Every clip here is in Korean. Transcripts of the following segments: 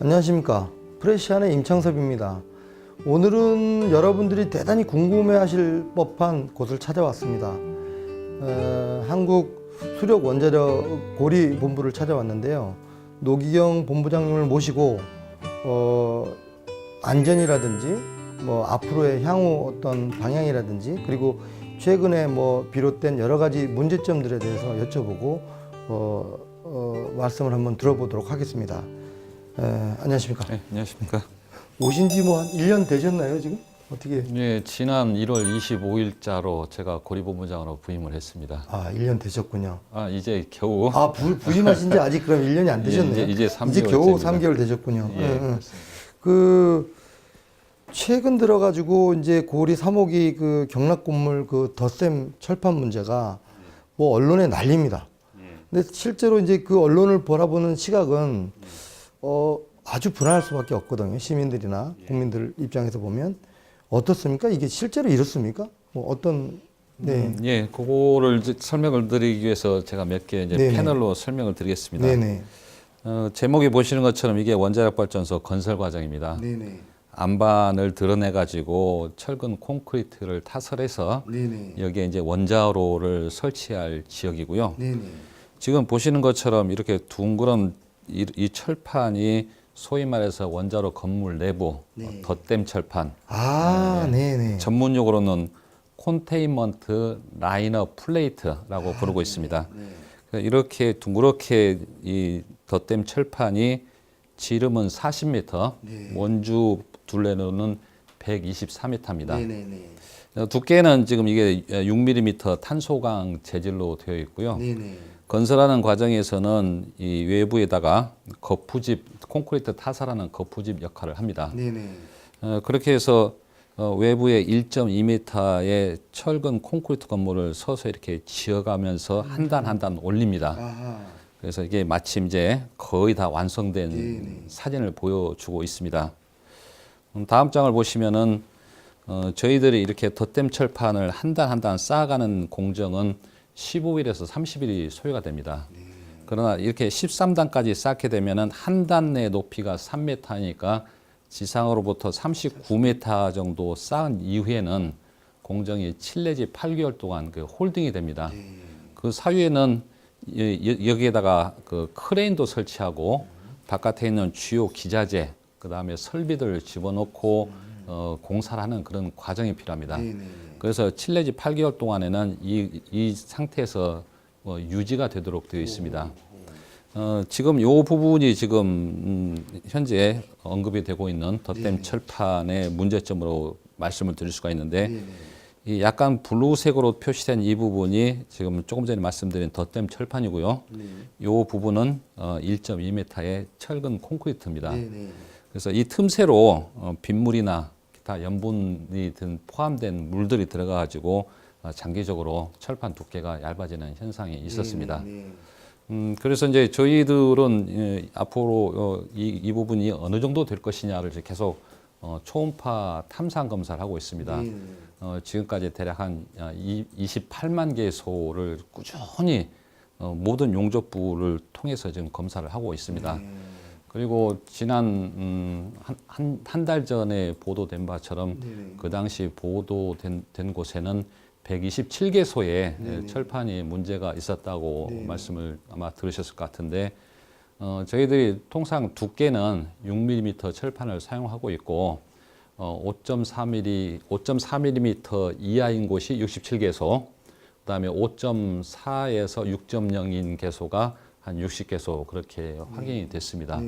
안녕하십니까. 프레시안의 임창섭입니다. 오늘은 여러분들이 대단히 궁금해하실 법한 곳을 찾아왔습니다. 한국 수력 원자력 고리 본부를 찾아왔는데요. 노기경 본부장님을 모시고 안전이라든지 앞으로의 향후 어떤 방향이라든지 그리고 최근에 비롯된 여러 가지 문제점들에 대해서 여쭤보고 말씀을 한번 들어보도록 하겠습니다. 안녕하십니까? 네, 안녕하십니까? 오신 지 한 1년 되셨나요, 지금? 어떻게? 네, 지난 1월 25일자로 제가 고리본부장으로 부임을 했습니다. 아, 1년 되셨군요. 이제 겨우. 부임하신 지 아직 그럼 1년이 안 되셨네요. 이제 3개월. 이제 겨우 3개월 되셨군요. 예, 최근 들어가지고 이제 고리 3호기 경락고물 덧셈 철판 문제가 언론에 난립니다. 근데 실제로 이제 그 언론을 바라보는 시각은 아주 불안할 수밖에 없거든요. 시민들이나 국민들 입장에서 보면 어떻습니까? 이게 실제로 이렇습니까? 네. 예, 그거를 이제 설명을 드리기 위해서 제가 몇 개 이제 패널로 설명을 드리겠습니다. 네네. 제목에 보시는 것처럼 이게 원자력 발전소 건설 과정입니다. 네네. 안반을 드러내 가지고 철근 콘크리트를 타설해서 네네. 여기에 이제 원자로를 설치할 지역이고요. 네네. 지금 보시는 것처럼 이렇게 둥그런 이 철판이 소위 말해서 원자로 건물 내부 덧댐 철판. 네네. 전문 용어로는 콘테인먼트 라이너 플레이트라고 부르고 있습니다. 이렇게 둥그렇게 이 덧댐 철판이 지름은 40m, 원주 둘레로는 124m입니다. 두께는 지금 이게 6mm 탄소광 재질로 되어 있고요. 건설하는 과정에서는 이 외부에다가 거푸집, 콘크리트 타설하는 거푸집 역할을 합니다. 그렇게 해서 외부에 1.2m의 철근 콘크리트 건물을 서서 이렇게 지어가면서 한 단 한 단 올립니다. 그래서 이게 마침 이제 거의 다 완성된 사진을 보여주고 있습니다. 다음 장을 보시면은 저희들이 이렇게 덧댐 철판을 한 단 한 단 쌓아가는 공정은 15일에서 30일이 소요가 됩니다. 그러나 이렇게 13단까지 쌓게 되면은 한 단 내 높이가 3m니까 지상으로부터 39m 정도 쌓은 이후에는 공정이 7 내지 8개월 동안 홀딩이 됩니다. 그 사이에는 여기에다가 크레인도 설치하고 바깥에 있는 주요 기자재, 그 다음에 설비들을 집어넣고 공사를 하는 그런 과정이 필요합니다. 그래서 7 내지 8개월 동안에는 이 상태에서 유지가 되도록 되어 있습니다. 지금 이 부분이 지금 현재 언급이 되고 있는 덧댐 철판의 문제점으로 말씀을 드릴 수가 있는데 이 약간 블루색으로 표시된 이 부분이 지금 조금 전에 말씀드린 덧댐 철판이고요. 이 부분은 1.2m의 철근 콘크리트입니다. 그래서 이 틈새로 빗물이나 기타 염분이 포함된 물들이 들어가 가지고 장기적으로 철판 두께가 얇아지는 현상이 있었습니다. 그래서 이제 저희들은 앞으로 이 부분이 어느 정도 될 것이냐를 계속 초음파 탐상 검사를 하고 있습니다. 지금까지 대략 한 28만 개소를 꾸준히 모든 용접부를 통해서 지금 검사를 하고 있습니다. 그리고 지난 한 달 전에 보도된 바처럼 그 당시 보도된 곳에는 127개소의 철판이 문제가 있었다고 말씀을 아마 들으셨을 것 같은데 저희들이 통상 두께는 6mm 철판을 사용하고 있고 5.4mm 이하인 곳이 67개소, 그다음에 5.4에서 6.0인 개소가 한 60개소 그렇게 확인이 됐습니다.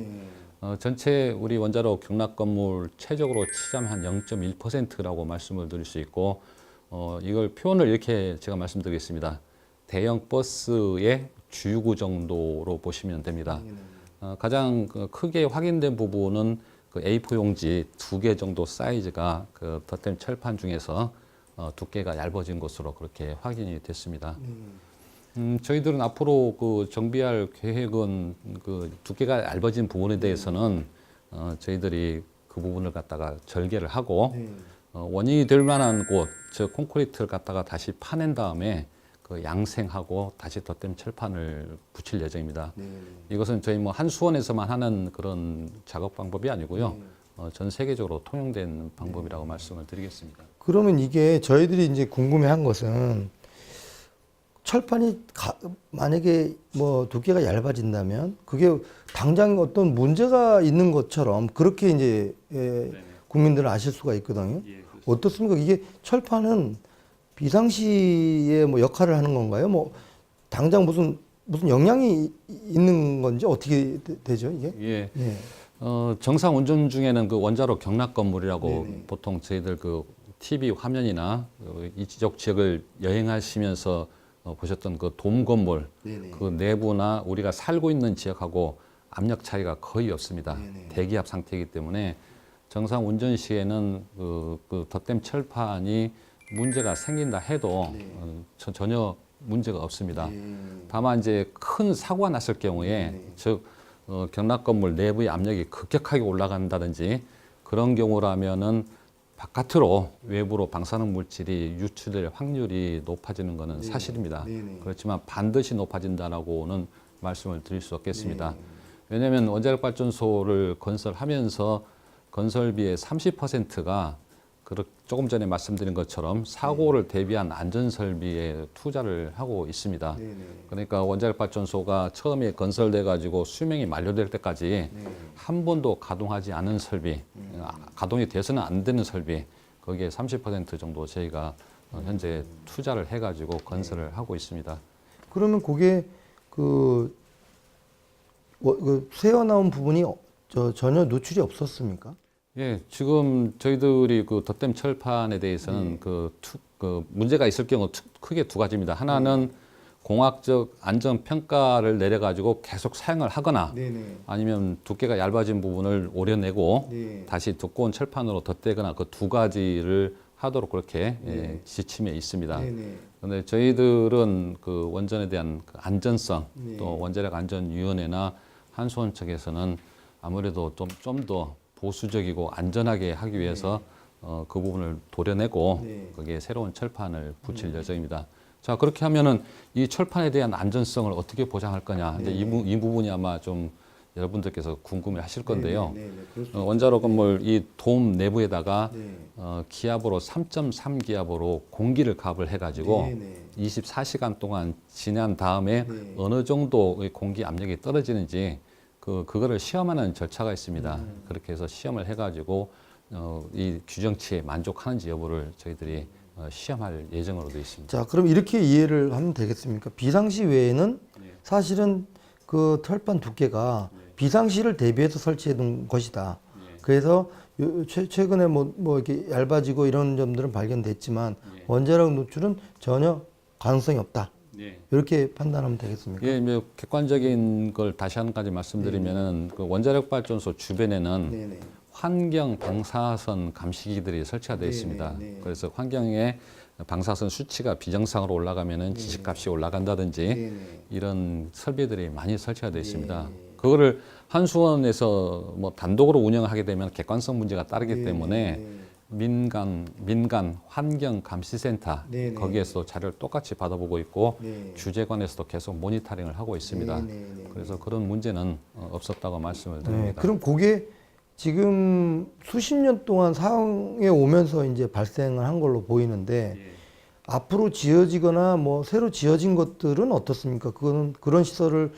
전체 우리 원자로 경락 건물 최적으로 치자면 한 0.1%라고 말씀을 드릴 수 있고 이걸 표현을 이렇게 제가 말씀드리겠습니다. 대형 버스의 주유구 정도로 보시면 됩니다. 가장 크게 확인된 부분은 A4 용지 2개 정도 사이즈가 덧댐 철판 중에서 두께가 얇아진 것으로 그렇게 확인이 됐습니다. 저희들은 앞으로 정비할 계획은 두께가 얇아진 부분에 대해서는 저희들이 그 부분을 갖다가 절개를 하고 원인이 될 만한 곳, 즉 콘크리트를 갖다가 다시 파낸 다음에 그 양생하고 다시 덧댐 철판을 붙일 예정입니다. 네. 이것은 저희 뭐 한수원에서만 하는 그런 작업 방법이 아니고요. 전 세계적으로 통용된 방법이라고 말씀을 드리겠습니다. 그러면 이게 저희들이 이제 궁금해한 것은 철판이 만약에 뭐 두께가 얇아진다면 그게 당장 어떤 문제가 있는 것처럼 그렇게 이제 국민들은 아실 수가 있거든요. 어떻습니까? 이게 철판은 비상시에 뭐 역할을 하는 건가요? 뭐 당장 무슨 영향이 있는 건지 어떻게 되죠 이게? 예. 네. 정상 운전 중에는 그 원자로 경락 건물이라고 네네. 보통 저희들 그 TV 화면이나 이쪽 지역을 여행하시면서 보셨던 그 돔 건물 네네. 그 내부나 우리가 살고 있는 지역하고 압력 차이가 거의 없습니다. 네네. 대기압 상태이기 때문에 정상 운전 시에는 그 덧댐 철판이 문제가 생긴다 해도 네. 전혀 문제가 없습니다. 네. 다만 이제 큰 사고가 났을 경우에 네. 즉 경락 건물 내부의 압력이 급격하게 올라간다든지 그런 경우라면은 바깥으로 외부로 방사능 물질이 유출될 확률이 높아지는 것은 사실입니다. 네네. 그렇지만 반드시 높아진다라고는 말씀을 드릴 수 없겠습니다. 왜냐하면 원자력 발전소를 건설하면서 건설비의 30%가 조금 전에 말씀드린 것처럼 사고를 대비한 안전 설비에 투자를 하고 있습니다. 네네. 그러니까 원자력 발전소가 처음에 건설돼 가지고 수명이 만료될 때까지 한 번도 가동하지 않은 설비, 가동이 돼서는 안 되는 설비, 거기에 30% 정도 저희가 현재 투자를 해 가지고 건설을 하고 있습니다. 그러면 그게 그 새어 나온 부분이 전혀 노출이 없었습니까? 예, 지금 저희들이 그 덧댐 철판에 대해서는 그 문제가 있을 경우 크게 두 가지입니다. 하나는 공학적 안전 평가를 내려가지고 계속 사용을 하거나 네네. 아니면 두께가 얇아진 부분을 오려내고 네. 다시 두꺼운 철판으로 덧대거나 그 두 가지를 하도록 그렇게 지침에 있습니다. 네네. 그런데 저희들은 그 원전에 대한 그 안전성 네. 또 원자력 안전위원회나 한수원 측에서는 아무래도 좀 더 보수적이고 안전하게 하기 위해서 그 부분을 도려내고 네. 거기에 새로운 철판을 붙일 예정입니다. 자, 그렇게 하면은 이 철판에 대한 안전성을 어떻게 보장할 거냐. 이제 이 부분이 아마 좀 여러분들께서 궁금해 하실 건데요. 네네. 원자로 건물 이 돔 내부에다가 네. 기압으로 3.3 기압으로 공기를 가압을 해가지고 네네. 24시간 동안 지난 다음에 네. 어느 정도의 공기 압력이 떨어지는지 그거를 시험하는 절차가 있습니다. 그렇게 해서 시험을 해가지고 이 규정치에 만족하는지 여부를 저희들이 시험할 예정으로 되어 있습니다. 자, 그럼 이렇게 이해를 하면 되겠습니까? 비상시 외에는 사실은 그 철판 두께가 비상시를 대비해서 설치해 둔 것이다. 그래서 최근에 뭐 이렇게 얇아지고 이런 점들은 발견됐지만 원자력 노출은 전혀 가능성이 없다. 이렇게 판단하면 되겠습니까? 예, 뭐 객관적인 걸 다시 한 가지 말씀드리면은 그 원자력 발전소 주변에는 네네. 환경 방사선 감시기들이 설치가 되어 있습니다. 그래서 환경에 방사선 수치가 비정상으로 올라가면은 지식값이 올라간다든지 네네. 이런 설비들이 많이 설치가 되어 있습니다. 그거를 한수원에서 뭐 단독으로 운영하게 되면 객관성 문제가 따르기 때문에 민간 환경 감시센터 네네. 거기에서 자료를 똑같이 받아보고 있고 네. 주재관에서도 계속 모니터링을 하고 있습니다. 네네네. 그래서 그런 문제는 없었다고 말씀을 네. 드립니다. 그럼 그게 지금 수십 년 동안 사용해 오면서 이제 발생을 한 걸로 보이는데 앞으로 지어지거나 뭐 새로 지어진 것들은 어떻습니까? 그거는 그런 시설을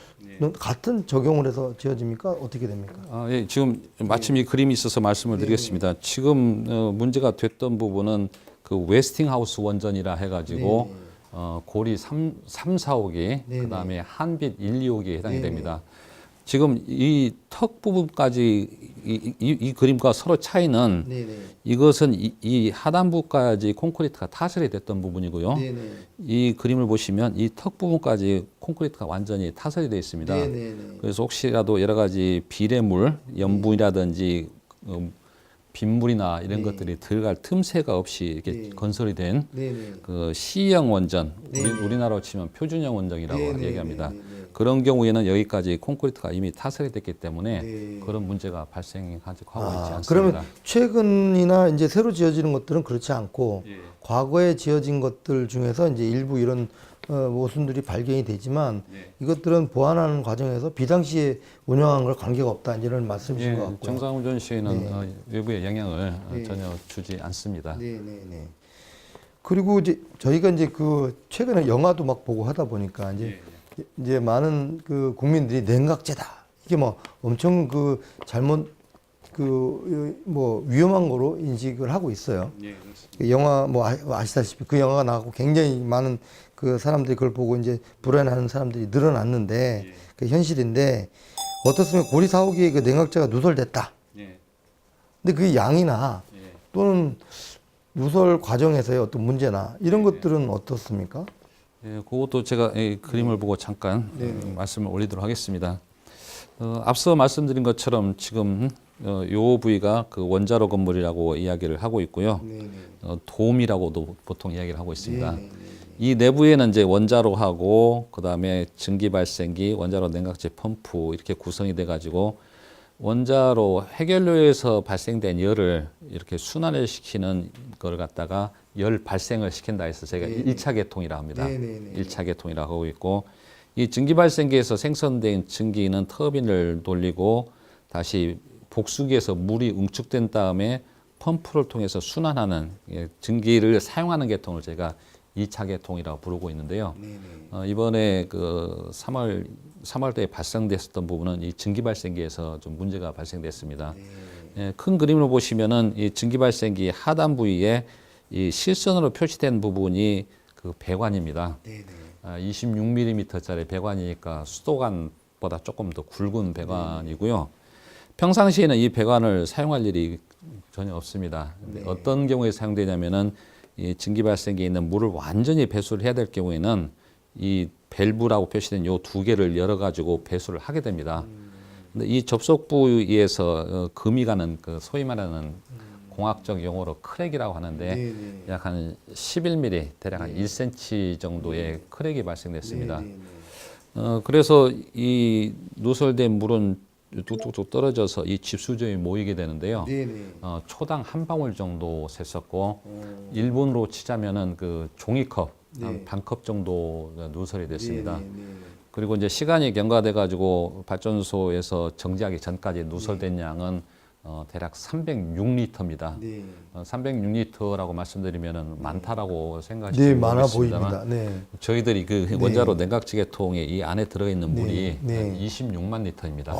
같은 적용을 해서 지어집니까? 어떻게 됩니까? 예, 지금 마침 이 그림이 있어서 말씀을 드리겠습니다. 지금 문제가 됐던 부분은 그 웨스팅하우스 원전이라 해가지고 고리 3, 4호기, 그다음에 한빛 1, 2호기에 해당이 됩니다. 지금 이 턱 부분까지 이 그림과 서로 차이는 네네. 이것은 이 하단부까지 콘크리트가 타설이 됐던 부분이고요. 네네. 이 그림을 보시면 이 턱 부분까지 콘크리트가 완전히 타설이 되어 있습니다. 네네네. 그래서 혹시라도 여러 가지 비례물, 염분이라든지 빗물이나 이런 것들이 들어갈 틈새가 없이 이렇게 건설이 된 네네. 그 C형 원전, 우리나라로 치면 표준형 원전이라고 네네. 얘기합니다. 네네. 그런 경우에는 여기까지 콘크리트가 이미 타설이 됐기 때문에 네. 그런 문제가 발생하고 있지 않습니다. 그러면 최근이나 이제 새로 지어지는 것들은 그렇지 않고 과거에 지어진 것들 중에서 이제 일부 이런 모순들이 발견이 되지만 이것들은 보완하는 과정에서 비상시에 운영한 걸 관계가 없다 이런 말씀이신 것 같고요. 정상운전 시에는 외부의 영향을 전혀 주지 않습니다. 네네네. 그리고 저희가 그 최근에 영화도 막 보고 하다 보니까 이제 많은 그 국민들이 냉각제다 이게 뭐 엄청 그 잘못 뭐 위험한 거로 인식을 하고 있어요. 그 영화 뭐 아시다시피 그 영화가 나가고 굉장히 많은 그 사람들이 그걸 보고 이제 불안해하는 사람들이 늘어났는데 그 현실인데 어떻습니까? 고리 4호기에 그 냉각제가 누설됐다. 근데 그 양이나 또는 누설 과정에서의 어떤 문제나 이런 것들은 어떻습니까? 그것도 제가 이 그림을 보고 잠깐 말씀을 올리도록 하겠습니다. 앞서 말씀드린 것처럼 지금 요 부위가 그 원자로 건물이라고 이야기를 하고 있고요. 돔이라고도 보통 이야기를 하고 있습니다. 이 내부에는 이제 원자로하고 그다음에 증기 발생기, 원자로 냉각제 펌프 이렇게 구성이 돼 가지고 원자로 해결료에서 발생된 열을 이렇게 순환을 시키는 걸 갖다가 열 발생을 시킨다 해서 저희가 1차 계통이라고 합니다. 1차 계통이라고 하고 있고 이 증기 발생기에서 생성된 증기는 터빈을 돌리고 다시 복수기에서 물이 응축된 다음에 펌프를 통해서 순환하는 증기를 사용하는 계통을 저희가 2차 계통이라고 부르고 있는데요. 이번에 그 3월대에 발생됐었던 부분은 이 증기 발생기에서 좀 문제가 발생됐습니다. 큰 그림을 보시면은 이 증기 발생기 하단 부위에 이 실선으로 표시된 부분이 그 배관입니다. 26mm짜리 배관이니까 수도관보다 조금 더 굵은 배관이고요. 평상시에는 이 배관을 사용할 일이 전혀 없습니다. 어떤 경우에 사용되냐면은 이 증기 발생기에 있는 물을 완전히 배수를 해야 될 경우에는 이 밸브라고 표시된 요 두 개를 열어 가지고 배수를 하게 됩니다. 근데 이 접속 부위에서 금이 가는 그 소위 말하는 공학적 용어로 크랙이라고 하는데 약 한 11mm, 대략 한 1cm 정도의 크랙이 발생됐습니다. 그래서 이 누설된 물은 뚝뚝뚝 떨어져서 이 집수조에 모이게 되는데요. 초당 한 방울 정도 샜었고 1분으로 치자면은 그 종이컵 한 반컵 정도 누설이 됐습니다. 그리고 이제 시간이 경과돼 가지고 발전소에서 정지하기 전까지 누설된 양은 대략 306리터입니다. 306리터라고 말씀드리면은 많다라고 생각하시면 많아 모르겠습니다만 보입니다. 저희들이 그 원자로 냉각지계통에 이 안에 들어 있는 물이 26만 리터입니다.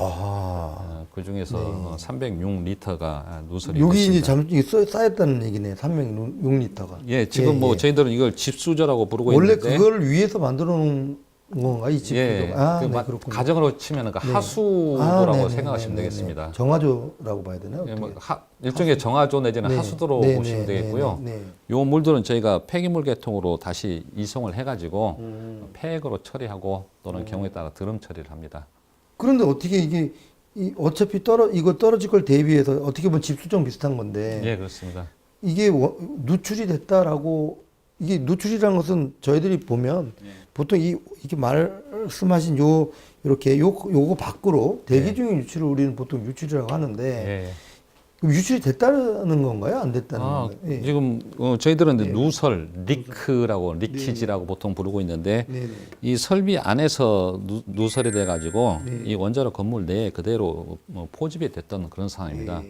그 중에서 306리터가 누설이 여기 됐습니다. 이제 잠시 쌓였다는 얘기네. 306리터가. 예, 지금 뭐 저희들은 이걸 집수조라고 부르고 원래 있는데 그거를 위해서 만들어 놓은 건가 이 집수조가? 그렇군요. 가정으로 치면은 그 하수도라고 네네, 생각하시면 네네. 되겠습니다. 정화조라고 봐야 되나요? 예, 뭐 일종의 정화조 내지는 하수도로 보시면 되겠고요. 요 물들은 저희가 폐기물 계통으로 다시 이송을 해가지고 폐액으로 처리하고 또는 경우에 따라 드럼 처리를 합니다. 그런데 어떻게 이게 어차피 이거 떨어질 걸 대비해서 어떻게 보면 집수정 비슷한 건데 예, 그렇습니다. 이게 누출이 됐다라고 이게 누출이라는 것은 저희들이 보면 보통 이렇게 말씀하신 요거 밖으로 대기 중인 유출을 우리는 보통 유출이라고 하는데 그럼 유출이 됐다는 건가요? 안 됐다는 건가요? 지금 저희들은 이제 누설, 리크라고 리키지라고 보통 부르고 있는데 이 설비 안에서 누설이 돼가지고 이 원자로 건물 내에 그대로 포집이 됐던 그런 상황입니다.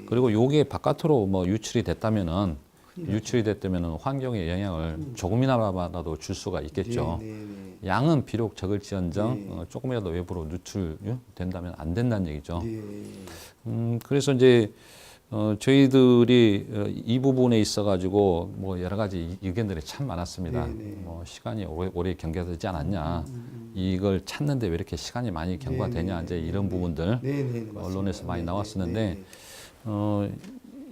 그리고 요게 바깥으로 뭐 유출이 됐다면은 환경에 영향을 조금이나마라도 줄 수가 있겠죠. 양은 비록 적을지언정 조금이라도 외부로 누출된다면 안 된다는 얘기죠. 그래서 이제 저희들이 이 부분에 있어가지고 뭐 여러 가지 의견들이 참 많았습니다. 뭐 시간이 오래 경과되지 않았냐, 이걸 찾는데 왜 이렇게 시간이 많이 경과되냐, 이제 이런 부분들 언론에서 많이 나왔었는데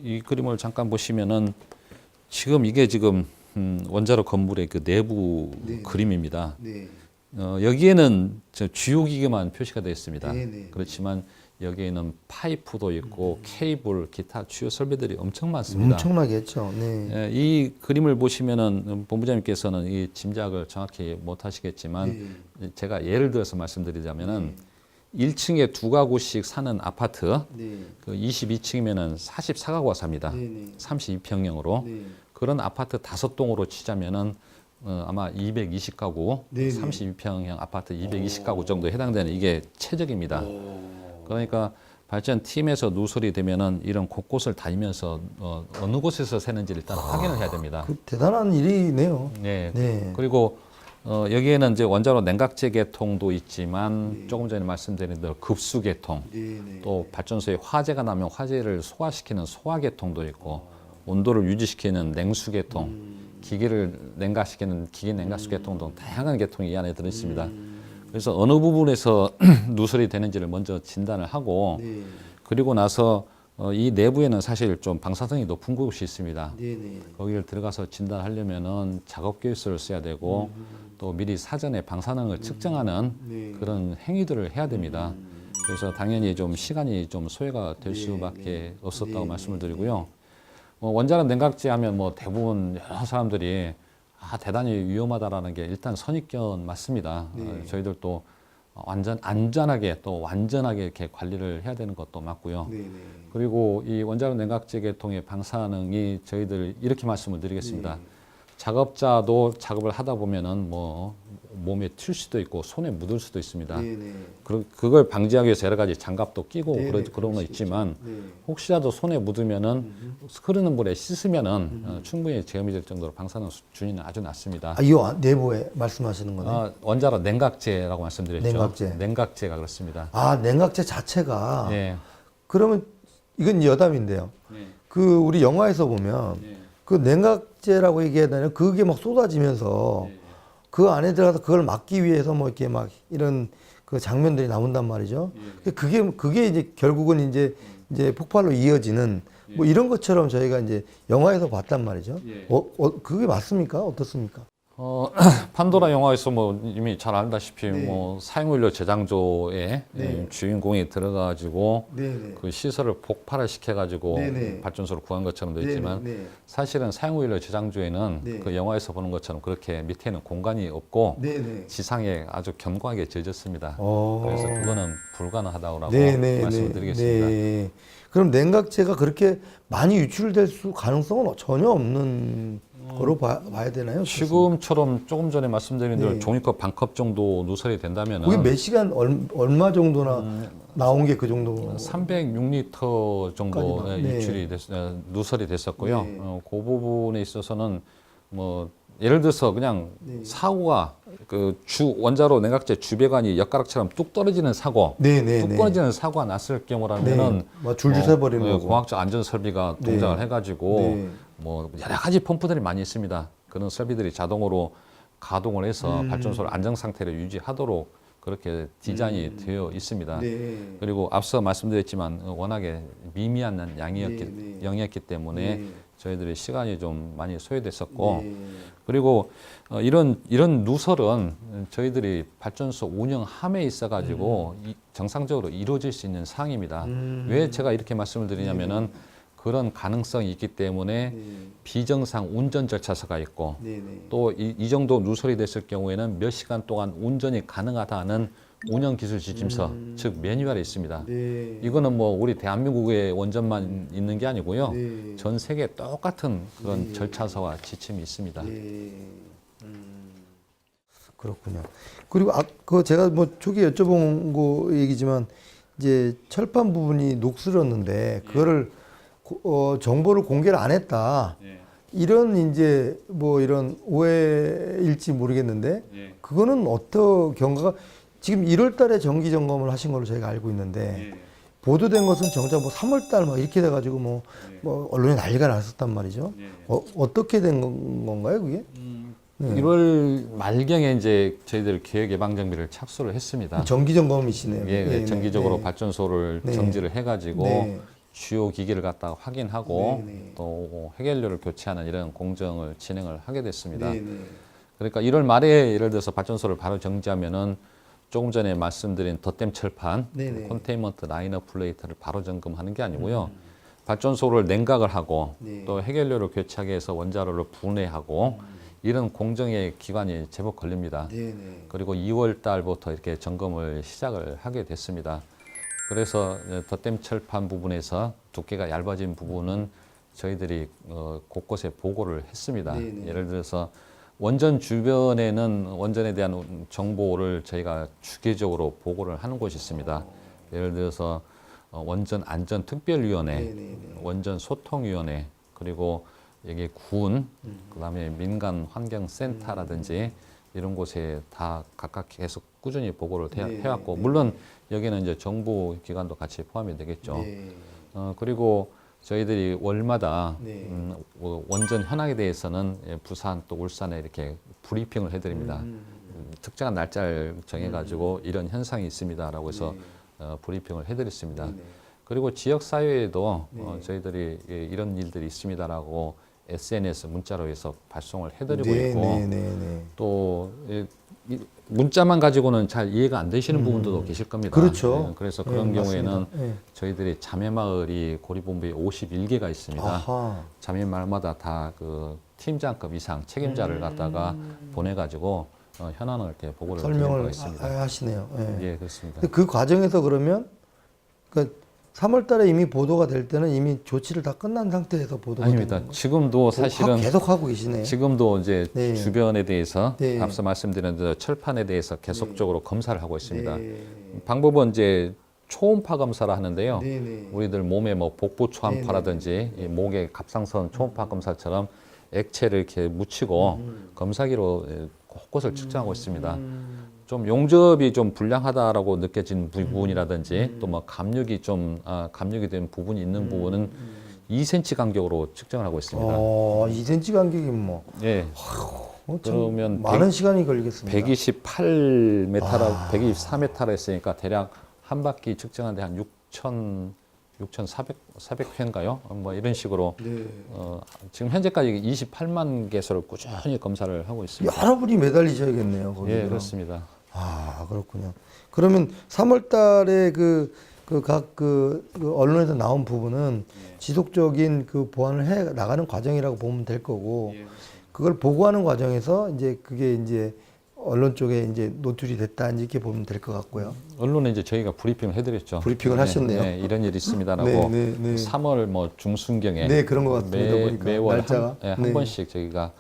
이 그림을 잠깐 보시면은 이게 지금 원자로 건물의 그 내부 그림입니다. 여기에는 주요 기계만 표시가 되어 있습니다. 그렇지만 여기에는 파이프도 있고 케이블, 기타 주요 설비들이 엄청 많습니다. 엄청나겠죠. 이 그림을 보시면은 본부장님께서는 이 짐작을 정확히 못 하시겠지만 제가 예를 들어서 말씀드리자면은 1층에 2가구씩 사는 아파트, 그 22층이면은 44가구가 삽니다. 32평형으로. 그런 아파트 5동으로 치자면은 아마 220가구, 네네. 32평형 아파트 220가구 정도 해당되는 이게 최적입니다. 그러니까 발전팀에서 누설이 되면은 이런 곳곳을 다니면서 어느 곳에서 새는지 일단 확인을 해야 됩니다. 그 대단한 일이네요. 네. 네. 그리고 여기에는 이제 원자로 냉각제 계통도 있지만 조금 전에 말씀드린 대로 급수 계통, 네. 또 발전소에 화재가 나면 화재를 소화시키는 소화 계통도 있고 온도를 유지시키는 냉수 계통, 기계를 냉각시키는 기계 냉각수 계통 등 다양한 계통이 이 안에 들어 있습니다. 그래서 어느 부분에서 누설이 되는지를 먼저 진단을 하고 네. 그리고 나서 이 내부에는 사실 좀 방사성이 높은 곳이 있습니다. 네. 거기를 들어가서 진단하려면은 작업 계획서를 써야 되고 또 미리 사전에 방사능을 측정하는 네. 그런 행위들을 해야 됩니다. 그래서 당연히 좀 시간이 좀 소요가 될 네, 수밖에 없었다고 말씀을 드리고요. 원자력 냉각제 하면 뭐 대부분 여러 사람들이 대단히 위험하다라는 게 일단 선입견 맞습니다. 저희들도 완전 안전하게 또 완전하게 이렇게 관리를 해야 되는 것도 맞고요. 네. 그리고 이 원자력 냉각제 계통의 방사능이 저희들 이렇게 말씀을 드리겠습니다. 작업자도 작업을 하다 보면은 뭐 몸에 튈 수도 있고 손에 묻을 수도 있습니다. 그걸 방지하기 위해서 여러 가지 장갑도 끼고 그런 거 있지만 혹시라도 손에 묻으면은 흐르는 물에 씻으면은 충분히 제염이 될 정도로 방사능 수준이 아주 낮습니다. 이 내부에 말씀하시는 거네. 원자로 냉각제라고 말씀드렸죠. 냉각제. 냉각제가 그렇습니다. 냉각제 자체가. 예. 그러면 이건 여담인데요. 그 우리 영화에서 보면 그 냉각제라고 얘기해야 되나요? 그게 막 쏟아지면서 그 안에 들어가서 그걸 막기 위해서 뭐 이렇게 막 이런 그 장면들이 나온단 말이죠. 그게 이제 결국은 이제 폭발로 이어지는 뭐 이런 것처럼 저희가 이제 영화에서 봤단 말이죠. 그게 맞습니까? 어떻습니까? 판도라 영화에서 뭐 이미 잘 알다시피 뭐 사용연료 제장소에 주인공이 들어가지고 그 시설을 폭발을 시켜가지고 발전소를 구한 것처럼 되어 있지만 사실은 사용연료 제장소에는 그 영화에서 보는 것처럼 그렇게 밑에는 공간이 없고 지상에 아주 견고하게 져졌습니다. 그래서 그거는 불가능하다고 말씀을 드리겠습니다. 그럼 냉각제가 그렇게 많이 유출될 가능성은 전혀 없는 거로 봐야 되나요? 지금처럼 조금 전에 말씀드린 대로 종이컵 반컵 정도 누설이 된다면 그게 몇 시간 얼마 정도나 나온 게 그 정도? 306리터 정도 유출이 누설이 됐었고요. 그 부분에 있어서는 뭐 예를 들어서 그냥 사고가 그 원자로 냉각제 주배관이 엿가락처럼 뚝 떨어지는 사고, 뚝 떨어지는 사고가 났을 경우라면은 줄줄 새버리는 거고. 공학적 안전 설비가 동작을 해가지고 뭐 여러 가지 펌프들이 많이 있습니다. 그런 설비들이 자동으로 가동을 해서 발전소를 안정 상태를 유지하도록 그렇게 디자인이 되어 있습니다. 그리고 앞서 말씀드렸지만 워낙에 미미한 양이었기 때문에 저희들이 시간이 좀 많이 소요됐었고 그리고 이런 누설은 저희들이 발전소 운영함에 있어가지고 정상적으로 이루어질 수 있는 사항입니다. 왜 제가 이렇게 말씀을 드리냐면은 그런 가능성이 있기 때문에 비정상 운전 절차서가 있고 또 이 정도 누설이 됐을 경우에는 몇 시간 동안 운전이 가능하다는 운영기술 지침서, 즉 매뉴얼이 있습니다. 이거는 뭐 우리 대한민국의 원전만 있는 게 아니고요. 전 세계 똑같은 그런 절차서와 지침이 있습니다. 그렇군요. 그리고 그 제가 뭐 초기에 여쭤본 거 얘기지만 이제 철판 부분이 녹슬었는데 그거를 정보를 공개를 안 했다. 이런 이제 뭐 이런 오해일지 모르겠는데 그거는 어떤 경과가 지금 1월 달에 정기 점검을 하신 걸로 저희가 알고 있는데 보도된 것은 정작 뭐 3월 달 막 이렇게 돼가지고 뭐 언론에 난리가 났었단 말이죠. 어떻게 된 건가요, 그게? 1월 말경에 이제 저희들 기획 예방 정비를 착수를 했습니다. 정기 점검이시네요. 정기적으로 발전소를 정지를 해가지고 주요 기기를 갖다가 확인하고 또 해결료를 교체하는 이런 공정을 진행을 하게 됐습니다. 그러니까 1월 말에 예를 들어서 발전소를 바로 정지하면은 조금 전에 말씀드린 덧댐 철판, 컨테인먼트 라이너 플레이트를 바로 점검하는 게 아니고요. 발전소를 냉각을 하고 또 해결료를 교체하기 위해서 원자로를 분해하고 이런 공정의 기간이 제법 걸립니다. 그리고 2월 달부터 이렇게 점검을 시작을 하게 됐습니다. 그래서 덧댐 철판 부분에서 두께가 얇아진 부분은 저희들이 곳곳에 보고를 했습니다. 예를 들어서 원전 주변에는 원전에 대한 정보를 저희가 주기적으로 보고를 하는 곳이 있습니다. 예를 들어서 원전 안전특별위원회, 원전 소통위원회, 그리고 여기 군, 그다음에 민간 환경센터라든지 이런 곳에 다 각각 계속 꾸준히 보고를 해왔고, 물론 여기는 이제 정부 기관도 같이 포함이 되겠죠. 그리고 저희들이 월마다 원전 현황에 대해서는 부산 또 울산에 이렇게 브리핑을 해드립니다. 특정한 날짜를 정해가지고 이런 현상이 있습니다라고 해서 브리핑을 해드렸습니다. 그리고 지역 사회에도 저희들이 이런 일들이 있습니다라고 SNS 문자로 해서 발송을 해드리고 있고, 또 문자만 가지고는 잘 이해가 안 되시는 부분도 계실 겁니다. 그렇죠. 그래서 그런 경우에는 맞습니다. 저희들이 자매마을이 고립본부에 51개가 있습니다. 아하. 자매마을마다 다 그 팀장급 이상 책임자를 갖다가 보내가지고 현안을 이렇게 보고를 드리는 설명을 거 있습니다. 하시네요. 예. 예, 그렇습니다. 근데 그 과정에서 그러면 그 3월 달에 이미 보도가 될 때는 이미 조치를 다 끝난 상태에서 보도가 아닙니다. 되는 지금도 사실은 계속 하고 계시네요. 지금도 이제 네. 주변에 대해서 네. 앞서 말씀드린 그 철판에 대해서 계속적으로 검사를 하고 있습니다. 방법은 이제 초음파 검사를 하는데요. 우리들 몸에 뭐 복부 초음파라든지 이 목에 갑상선 초음파 검사처럼 액체를 이렇게 묻히고 검사기로 곳곳을 측정하고 있습니다. 좀 용접이 좀 불량하다라고 느껴진 부분이라든지 또 뭐 감육이 좀 감육이 된 부분이 있는 부분은 2cm 간격으로 측정을 하고 있습니다. 2cm 간격이면 뭐 예. 그러면 많은 시간이 걸리겠습니다. 128m라 124m라 했으니까 대략 한 바퀴 측정하는데 한 6,400회인가요? 뭐 이런 식으로 지금 현재까지 28만 개소를 꾸준히 검사를 하고 있습니다. 여러분이 매달리셔야겠네요. 거기서. 예, 그렇습니다. 그렇군요. 그러면 3월 달에 각 언론에서 나온 부분은 지속적인 그 보완을 해 나가는 과정이라고 보면 될 거고, 그걸 보고하는 과정에서 이제 그게 이제 언론 쪽에 이제 노출이 됐다 이렇게 보면 될 것 같고요. 언론에 이제 저희가 브리핑을 해드렸죠. 브리핑을 하셨네요. 네, 이런 일이 있습니다라고. 3월 뭐 중순경에 네, 그런 것 같습니다. 보니까 매월 날짜가. 한 번씩 저희가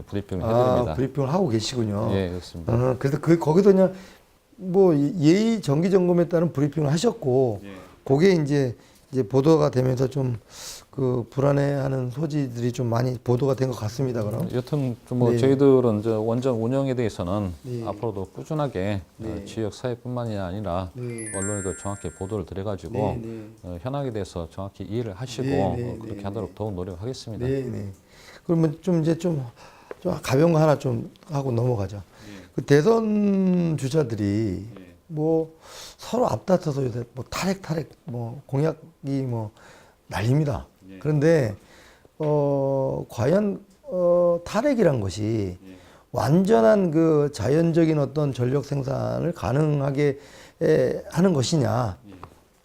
브리핑을 해드립니다. 브리핑을 하고 계시군요. 예, 그렇습니다. 그래서 거기서 그냥 뭐 예의 정기 점검에 따른 브리핑을 하셨고, 그게 이제 보도가 되면서 좀 그 불안해하는 소지들이 좀 많이 보도가 된 것 같습니다. 그럼. 여튼 뭐 저희들은 저 원전 운영에 대해서는 앞으로도 꾸준하게 지역 사회뿐만이 아니라 언론에도 정확히 보도를 드려가지고 현황에 대해서 정확히 이해를 하시고 그렇게 하도록 더욱 노력하겠습니다. 그러면 좀 이제 좀 가벼운 거 하나 좀 하고 넘어가죠. 그 대선 주자들이 뭐 서로 앞다퉈서 요새 뭐 탈핵 뭐 공약이 뭐 난립니다. 그런데 과연 탈핵이란 것이 완전한 그 자연적인 어떤 전력 생산을 가능하게 하는 것이냐?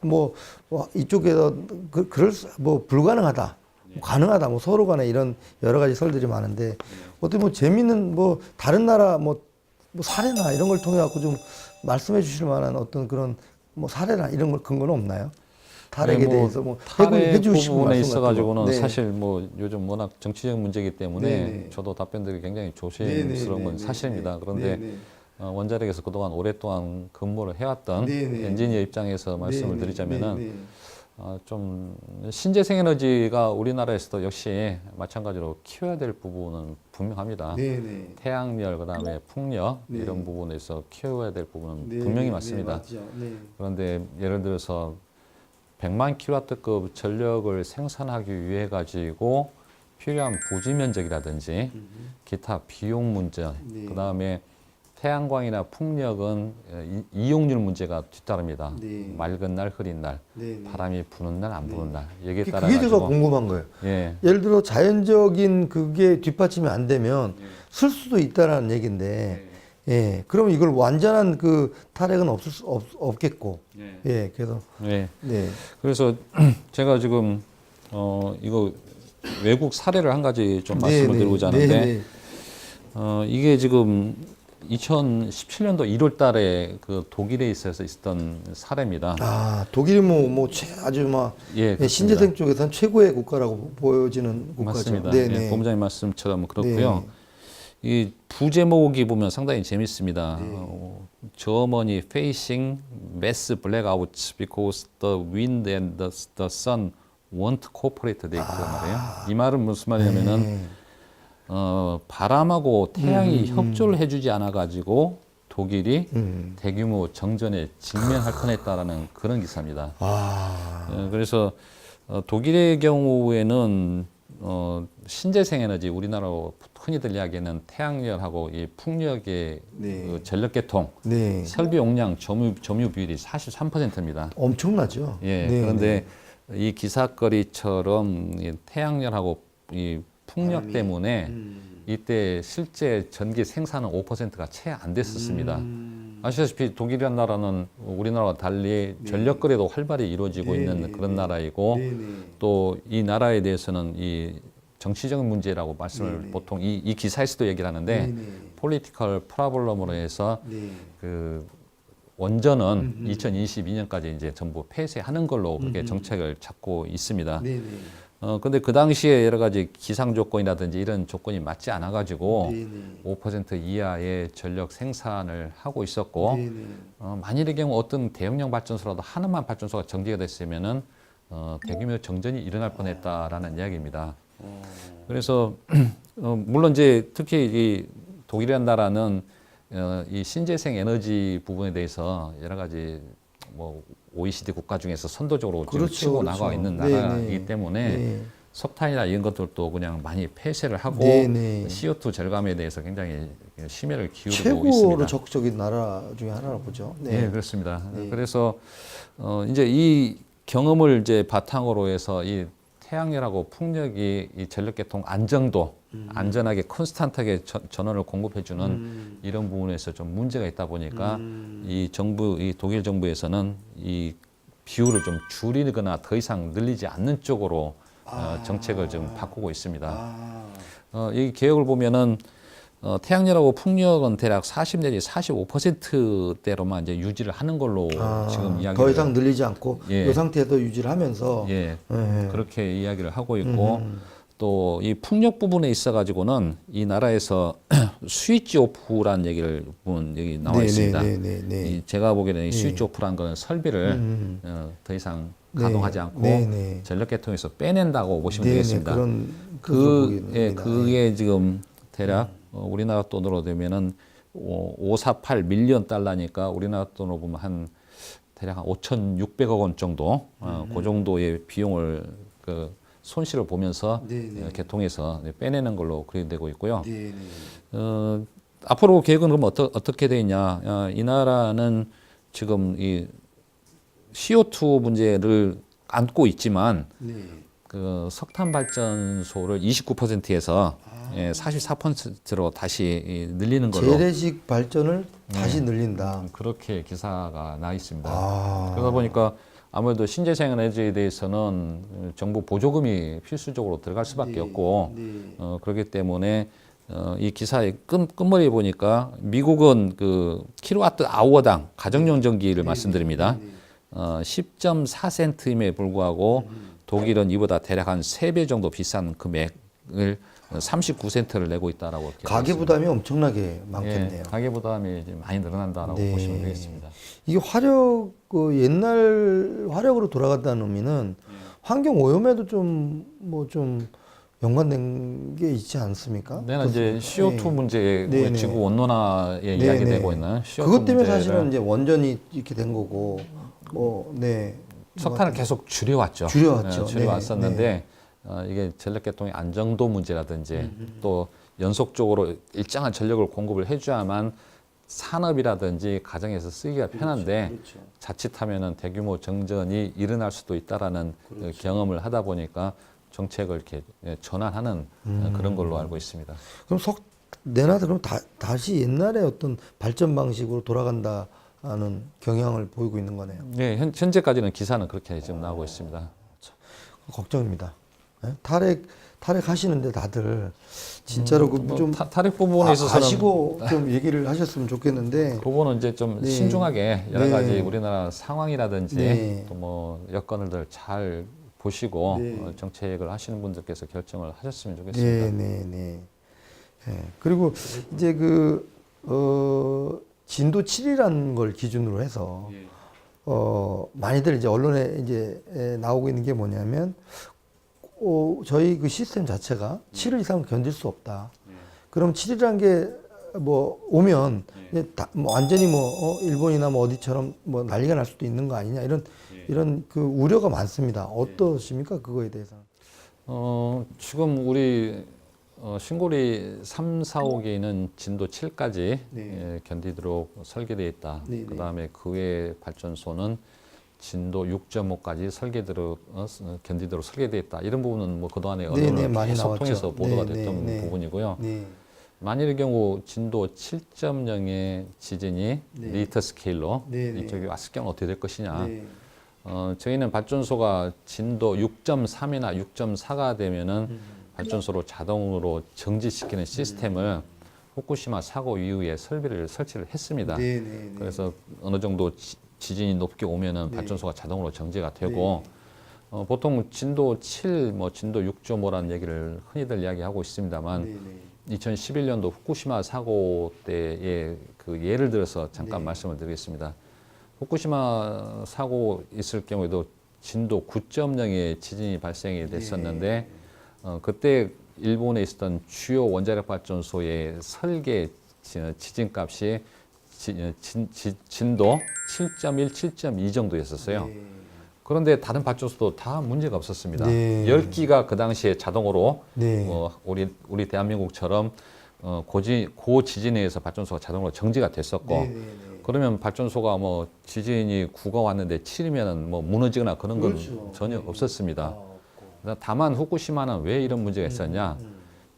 뭐 이쪽에서 뭐 불가능하다, 뭐 가능하다, 뭐 서로 간에 이런 여러 가지 설들이 많은데, 어떻게 뭐 재밌는 뭐 다른 나라 뭐 사례나 이런 걸 통해 갖고 좀 말씀해 주실 만한 어떤 그런 뭐 사례나 이런 걸 근거는 없나요? 탈핵에 대해서 뭐 탈핵 해주시고 부분에 말씀 있어가지고는 같은 거. 사실 뭐 요즘 워낙 정치적 문제이기 때문에 저도 답변드리기 굉장히 조심스러운 건 사실입니다. 그런데 원자력에서 그동안 오랫동안 근무를 해왔던 엔지니어 입장에서 말씀을 드리자면은 좀 신재생 에너지가 우리나라에서도 역시 마찬가지로 키워야 될 부분은 분명합니다. 태양열, 그다음에 풍력 이런 부분에서 키워야 될 부분은 분명히 맞습니다. 그런데 예를 들어서 100만 킬로와트급 전력을 생산하기 위해 가지고 필요한 부지 면적이라든지 기타 비용 문제, 그다음에 태양광이나 풍력은 이용률 문제가 뒤따릅니다. 맑은 날, 흐린 날, 바람이 부는 날, 안 부는 날. 여기에 따라 그게 제가 가지고 궁금한 거예요. 예. 예를 들어 자연적인 그게 뒷받침이 안 되면 쓸 수도 있다라는 얘기인데, 그러면 이걸 완전한 그 탈핵은 없겠고, 그래서 그래서 제가 지금 이거 외국 사례를 한 가지 좀 말씀을 드리고자 하는데, 이게 지금 2017년도 1월 달에 그 독일에 있었던 사례입니다. 독일이 아주 막 신재생 쪽에서는 최고의 국가라고 보여지는 국가죠. 맞습니다. 본부장님 말씀처럼 그렇고요. 이 부제목이 보면 상당히 재밌습니다. Germany facing mass blackouts because the wind and the sun won't cooperate 돼 있단 말이에요. 이 말은 무슨 말이냐면은 바람하고 태양이 협조를 해주지 않아 가지고 독일이 대규모 정전에 직면할 뻔했다라는 그런 기사입니다. 그래서 독일의 경우에는 신재생 에너지, 우리나라로 흔히들 이야기하는 태양열하고 이 풍력의 그 전력계통 설비 용량 점유 비율이 43%입니다. 엄청나죠. 예. 그런데 이 기사거리처럼 이 태양열하고 이 풍력 때문에 이때 실제 전기 생산은 5%가 채 안 됐었습니다. 아시다시피 독일이라는 나라는 우리나라와 달리 전력 거래도 활발히 이루어지고 있는 그런 나라이고 또 이 나라에 대해서는 이 정치적인 문제라고 말씀을 보통 이 기사에서도 얘기를 하는데 political problem으로 해서 그 원전은 2022년까지 이제 전부 폐쇄하는 걸로 그렇게 정책을 잡고 있습니다. 근데 그 당시에 여러 가지 기상 조건이라든지 이런 조건이 맞지 않아 가지고 5% 이하의 전력 생산을 하고 있었고 만일의 경우 어떤 대용량 발전소라도 하나만 발전소가 정지가 됐으면은 대규모 정전이 일어날 뻔했다라는 이야기입니다. 그래서 물론 이제 특히 이 독일이라는 나라는 이 신재생 에너지 부분에 대해서 여러 가지 뭐 OECD 국가 중에서 선도적으로 지금 치고 나가 있는 나라이기 때문에 석탄이나 이런 것들도 그냥 많이 폐쇄를 하고 CO2 절감에 대해서 굉장히 심혈을 기울이고 최고로 있습니다. 적극적인 나라 중에 하나라고 보죠. 네, 그렇습니다. 그래서 이제 이 경험을 이제 바탕으로 해서 이 태양열하고 풍력이 이 전력계통 안정도 안전하게 콘스탄트하게 전원을 공급해주는 이런 부분에서 좀 문제가 있다 보니까 이 독일 정부에서는 이 비율을 좀 줄이거나 더 이상 늘리지 않는 쪽으로 정책을 좀 바꾸고 있습니다. 이 개혁을 보면은 태양열하고 풍력은 대략 40 내지 45%대로만 이제 유지를 하는 걸로 지금 이야기를 더 이상 늘리지 않고 이 상태에서 유지를 하면서 그렇게 이야기를 하고 있고 또 이 풍력 부분에 있어 가지고는 이 나라에서 스위치 오프라는 얘기를 보면 여기 나와 있습니다. 제가 보기에는 이 스위치 오프라는 거는 설비를 더 이상 가동하지 않고 전력계통에서 빼낸다고 보시면 되겠습니다. 그게 지금 대략 우리나라 돈으로 되면은 548 밀리언 달러니까 우리나라 돈으로 보면 한 대략 한 5,600억 원 정도 그 정도의 비용을 그 손실을 보면서 개통해서 빼내는 걸로 그리되고 있고요. 앞으로 계획은 그럼 어떻게 되어 있냐? 이 나라는 지금 이 CO2 문제를 안고 있지만 그 석탄 발전소를 29%에서 44%로 다시 늘리는 걸로 재래식 발전을 다시 늘린다. 그렇게 기사가 나 있습니다. 그러다 보니까 아무래도 신재생 에너지에 대해서는 정부 보조금이 필수적으로 들어갈 수밖에 없고 그렇기 때문에 이 기사의 끝머리에 보니까 미국은 그 킬로와트 아워당 가정용 전기를 말씀드립니다. 10.4센트임에 불구하고 독일은 이보다 대략 한 3배 정도 비싼 금액을 39센트를 내고 있다라고 가계 부담이 엄청나게 많겠네요. 가계 부담이 이제 많이 늘어난다라고 보시면 되겠습니다. 이게 옛날 화력으로 돌아갔다는 의미는 환경 오염에도 좀 연관된 게 있지 않습니까? 네, 이제 CO2 문제, 지구 온난화에 이야기되고 있는 CO2 그것 때문에 사실은 이제 원전이 이렇게 된 거고, 석탄을 계속 줄여왔죠. 줄여왔었는데 이게 전력계통의 안정도 문제라든지 또 연속적으로 일정한 전력을 공급을 해줘야만 산업이라든지 가정에서 쓰기가 편한데 자칫하면은 대규모 정전이 일어날 수도 있다라는 경험을 하다 보니까 정책을 이렇게 전환하는 그런 걸로 알고 있습니다. 그럼 내놔도 그럼 다시 옛날의 어떤 발전 방식으로 돌아간다는 경향을 보이고 있는 거네요. 네, 현재까지는 기사는 그렇게 지금 나오고 있습니다. 걱정입니다. 탈핵하시는데 다들 진짜로 좀 탈핵 부분에 있어서는 아시고 좀 얘기를 하셨으면 좋겠는데 그 부분은 이제 좀 신중하게 여러 가지 우리나라 상황이라든지 또 뭐 여건을 잘 보시고 정책을 하시는 분들께서 결정을 하셨으면 좋겠습니다. 예. 그리고 이제 진도 7이라는 걸 기준으로 해서 많이들 이제 언론에 이제 나오고 있는 게 뭐냐면 저희 그 시스템 자체가 7을 이상 견딜 수 없다. 그럼 7이라는 게 뭐 오면 이제 뭐 완전히 뭐 일본이나 뭐 어디처럼 뭐 난리가 날 수도 있는 거 아니냐 이런 그 우려가 많습니다. 어떠십니까? 그거에 대해서? 지금 우리 신고리 3, 4호기는 진도 7까지 네. 견디도록 설계되어 있다. 네, 네. 그다음에 그 외 발전소는 진도 6.5까지 견디도록 설계되어 있다. 이런 부분은 뭐 그동안에 네, 네, 언론을 많이 계속 나왔죠. 통해서 보도가 네, 됐던 네, 네. 부분이고요. 네. 만일의 경우 진도 7.0의 지진이 네. 리히터 스케일로 네, 네. 이쪽에 왔을 경우 어떻게 될 것이냐. 네. 저희는 발전소가 진도 6.3이나 6.4가 되면은 발전소로 자동으로 정지시키는 시스템을 후쿠시마 사고 이후에 설치를 했습니다. 네, 네, 네. 그래서 어느 정도 지진이 높게 오면은 네. 발전소가 자동으로 정지가 되고 보통 진도 7, 뭐 진도 6.5라는 얘기를 흔히들 이야기하고 있습니다만 네, 네. 2011년도 후쿠시마 사고 때의 그 예를 들어서 잠깐 네. 말씀을 드리겠습니다. 후쿠시마 사고 있을 경우에도 진도 9.0의 지진이 발생이 됐었는데 그때 일본에 있었던 주요 원자력 발전소의 설계 지진값이 진도 7.1, 7.2 정도였었어요. 네. 그런데 다른 발전소도 다 문제가 없었습니다. 네. 10기가 그 당시에 자동으로 네. 우리 대한민국처럼 고지진에 의해서 발전소가 자동으로 정지가 됐었고 네, 네, 네. 그러면 발전소가 뭐 지진이 9가 왔는데 7이면 뭐 무너지거나 그런 건 그렇죠. 전혀 네. 없었습니다. 없고. 다만 후쿠시마는 왜 이런 문제가 있었냐?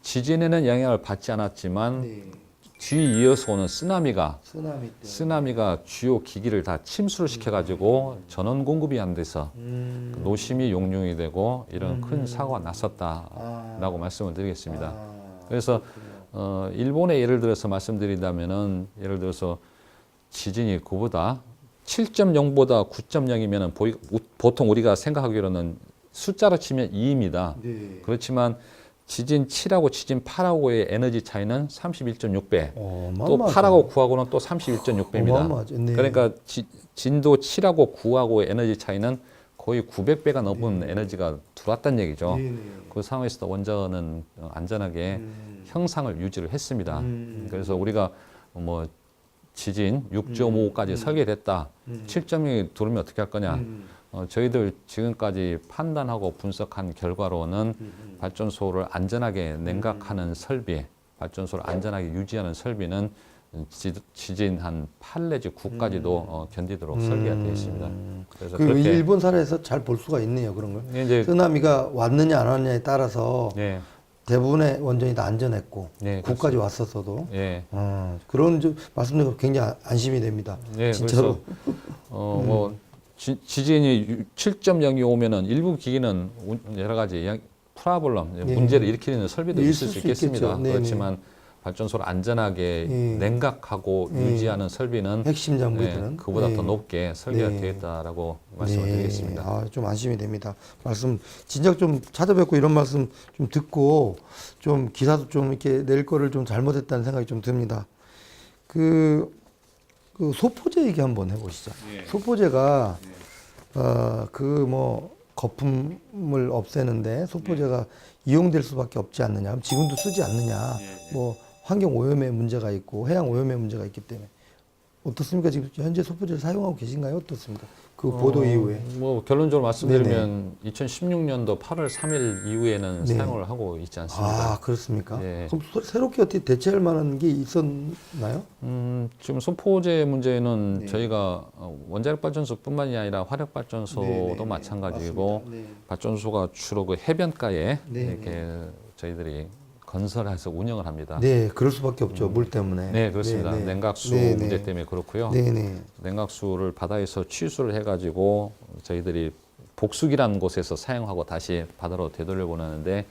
지진에는 영향을 받지 않았지만 네. 뒤이어서 오는 쓰나미가 쓰나미 때문에. 쓰나미가 주요 기기를 다 침수를 시켜가지고 전원 공급이 안 돼서 노심이 용융이 되고 이런 큰 사고가 났었다라고 말씀을 드리겠습니다. 그래서 일본의 예를 들어서 말씀드린다면은 예를 들어서 지진이 그보다 7.0보다 9.0이면은 보통 우리가 생각하기로는 숫자로 치면 2입니다. 네. 그렇지만 지진 7하고 지진 8하고의 에너지 차이는 31.6배. 또 어마어마하죠. 8하고 9하고는 또 31.6배입니다. 어마어마하죠. 네. 그러니까 진도 7하고 9하고의 에너지 차이는 거의 900배가 넘은 에너지가 들어왔다는 얘기죠. 네, 네. 그 상황에서 원전은 안전하게 형상을 유지를 했습니다. 그래서 우리가 뭐 지진 6.5까지 설계됐다. 7.2 들으면 어떻게 할 거냐. 저희들 지금까지 판단하고 분석한 결과로는 발전소를 안전하게 냉각하는 설비, 발전소를 안전하게 유지하는 설비는 지진 한 8 내지 9까지도 견디도록 설계가 되어 있습니다. 그래서 그 그렇게 일본 사례에서 잘 볼 수가 있네요, 그런 걸. 이제 쓰나미가 왔느냐 안 왔느냐에 따라서 예, 대부분의 원전이 다 안전했고 네, 9까지 왔었어도 예, 그런 말씀드리고 굉장히 안심이 됩니다. 예, 진짜로. 그래서 뭐 지진이 7.0이 오면은 일부 기기는 여러 가지 프라블럼 네. 문제를 일으키는 설비도 있을 수 있겠습니다. 있겠죠. 네네. 그렇지만 발전소를 안전하게 네. 냉각하고 유지하는 설비는 핵심 장비들은 그보다 네. 더 높게 설계가 네. 되었다라고 말씀을 드리겠습니다. 좀 안심이 됩니다. 말씀 진작 좀 찾아뵙고 이런 말씀 좀 듣고 좀 기사도 좀 이렇게 낼 거를 좀 잘못했다는 생각이 좀 듭니다. 그 소포제 얘기 한번 해보시죠. 소포제가 그 뭐 거품을 없애는데 소포제가 이용될 수밖에 없지 않느냐. 그럼 지금도 쓰지 않느냐. 뭐 환경 오염의 문제가 있고 해양 오염의 문제가 있기 때문에 어떻습니까? 지금 현재 소포제를 사용하고 계신가요? 어떻습니까? 그 보도 이후에. 뭐 결론적으로 말씀드리면 2016년도 8월 3일 이후에는 네. 사용을 하고 있지 않습니다. 아, 그렇습니까? 네. 그럼 새롭게 어떻게 대체할 만한 게 있었나요? 지금 소포제 문제는 네. 저희가 원자력 발전소뿐만이 아니라 화력 발전소도 네, 네, 마찬가지고 맞습니다. 네. 발전소가 주로 그 해변가에 네, 이렇게 저희들이 건설해서 운영을 합니다. 네, 그럴 수밖에 없죠. 물 때문에. 네, 그렇습니다. 네, 네. 냉각수 네, 문제 네. 때문에 그렇고요. 네, 네. 냉각수를 바다에서 취수를 해가지고 저희들이 복수기라는 곳에서 사용하고 다시 바다로 되돌려 보내는데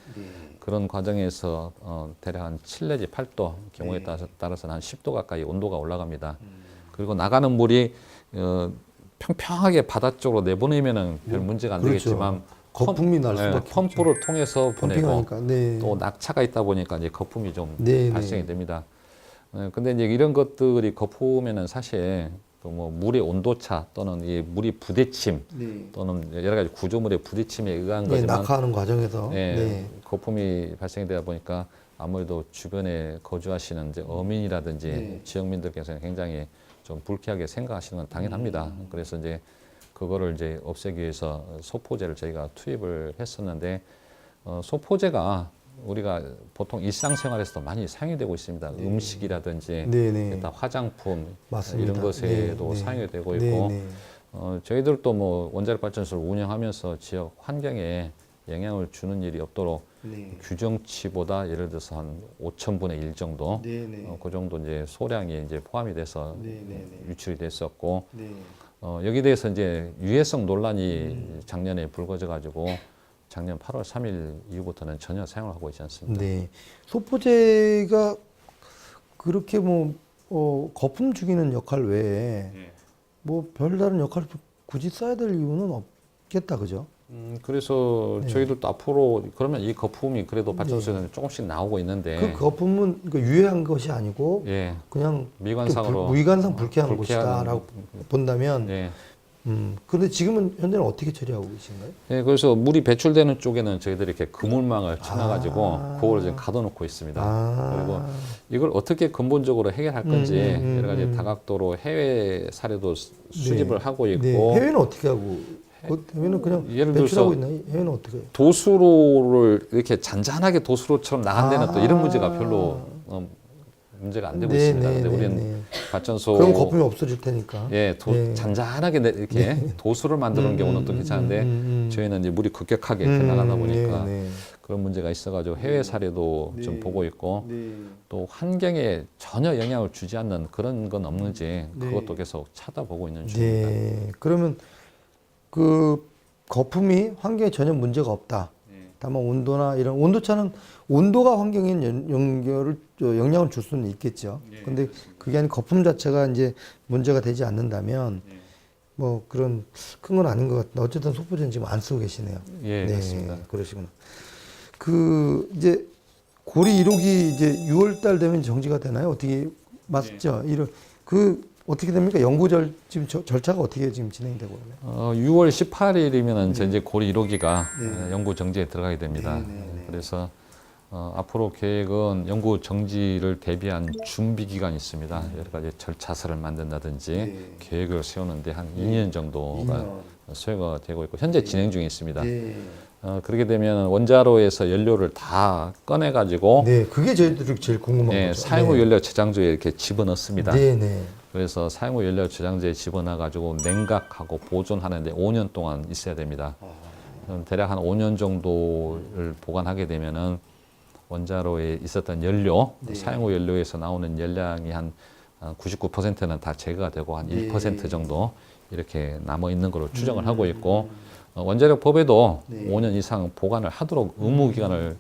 그런 과정에서 대략 한 7 내지 8도 경우에 따라서는 한 10도 가까이 온도가 올라갑니다. 그리고 나가는 물이 평평하게 바다 쪽으로 내보내면은 별 문제가 안 그렇죠. 되겠지만 거품이 날 수밖에 없죠. 펌프를 통해서 보내고 펌핑하니까. 네. 또 낙차가 있다 보니까 이제 거품이 좀 네, 발생이 네. 됩니다. 근데 이제 이런 것들이 거품에는 사실 또 뭐 물의 온도차 또는 이 물이 부딪힘 네. 또는 여러 가지 구조물의 부딪힘에 의한 네, 거지만 낙하하는 과정에서. 예, 네. 거품이 발생되다 보니까 아무래도 주변에 거주하시는 이제 어민이라든지 네. 지역민들께서는 굉장히 좀 불쾌하게 생각하시는 건 당연합니다. 그래서 이제 그거를 이제 없애기 위해서 소포제를 저희가 투입을 했었는데 소포제가 우리가 보통 일상생활에서도 많이 사용이 되고 있습니다. 음식이라든지 네, 네. 다 화장품 맞습니다. 이런 것에도 네, 네. 사용이 되고 네, 있고 네. 저희들도 뭐 원자력 발전소를 운영하면서 지역 환경에 영향을 주는 일이 없도록 네. 규정치보다 예를 들어서 한 5,000분의 1 정도, 네, 네. 그 정도 이제 소량이 이제 포함이 돼서 네, 네, 네. 유출이 됐었고, 네. 여기 대해서 이제 유해성 논란이 작년에 불거져 가지고 작년 8월 3일 이후부터는 전혀 사용을 하고 있지 않습니다. 네. 소포제가 그렇게 뭐 거품 죽이는 역할 외에 뭐 별다른 역할을 굳이 써야 될 이유는 없겠다, 그죠? 그래서 네. 저희들도 앞으로 그러면 이 거품이 그래도 발전소에는 조금씩 나오고 있는데, 그 거품은 그러니까 유해한 것이 아니고 예, 그냥 미관상으로 무이관상 불쾌한 불쾌한, 것이다라고 본다면, 예. 그런데 지금은 현재는 어떻게 처리하고 계신가요? 예, 그래서 물이 배출되는 쪽에는 저희들이 이렇게 그물망을 쳐놔가지고 아. 그걸 지금 가둬놓고 있습니다. 아. 그리고 이걸 어떻게 근본적으로 해결할 건지 여러 가지 다각도로 해외 사례도 수집을 하고 있고, 네. 해외는 어떻게 하고? 해외는 그냥 예를 배출하고 들어서 있나요? 해외는 어떻게 해요? 도수로를 이렇게 잔잔하게 도수로처럼 나간 데는 또 이런 문제가 아. 별로 문제가 안 되고 네, 있습니다. 네, 근데 네, 우리는 네. 발전소 그럼 거품이 없어질 테니까. 예, 네. 잔잔하게 이렇게 도수를 만드는 경우는 또 괜찮은데 저희는 이제 물이 급격하게 이렇게 나가다 보니까 네, 네. 그런 문제가 있어가지고 해외 사례도 좀 보고 있고, 네. 또 환경에 전혀 영향을 주지 않는 그런 건 없는지 네. 그것도 계속 찾아보고 있는 중입니다. 네. 그러면 그 거품이 환경에 전혀 문제가 없다. 다만 온도나 이런 온도차는 온도가 환경에 영향을 줄 수는 있겠죠. 근데 그게 아닌 거품 자체가 이제 문제가 되지 않는다면 뭐 그런 큰 건 아닌 것 같은데 어쨌든 소포제는 지금 안 쓰고 계시네요. 예, 그렇습니다. 그러시구나. 그 이제 고리 1호기 이제 6월 달 되면 정지가 되나요? 어떻게 맞죠? 그 어떻게 됩니까? 지금 절차가 어떻게 지금 진행되고 있나요? 6월 18일이면 이제 고리 1호기가 연구 정지에 들어가게 됩니다. 그래서 앞으로 계획은 연구 정지를 대비한 준비 기간이 있습니다. 여러 가지 절차서를 만든다든지 계획을 세우는데 한 2년 정도가 소요가 되고 있고 현재 진행 중에 있습니다. 그렇게 되면 원자로에서 연료를 다 꺼내 가지고 네, 그게 저희들이 제일 궁금한 거죠. 사용 후 연료 저장소에 이렇게 집어넣습니다. 네, 네. 그래서 사용 후 연료 저장소에 집어넣어 가지고 냉각하고 보존하는데 5년 동안 있어야 됩니다. 대략 한 5년 정도를 보관하게 되면은 원자로에 있었던 연료, 사용 후 연료에서 나오는 열량이 한 99%는 다 제거가 되고 한 1% 정도 이렇게 남아 있는 걸로 추정을 하고 있고, 원자력 법에도 5년 이상 보관을 하도록 의무 기간을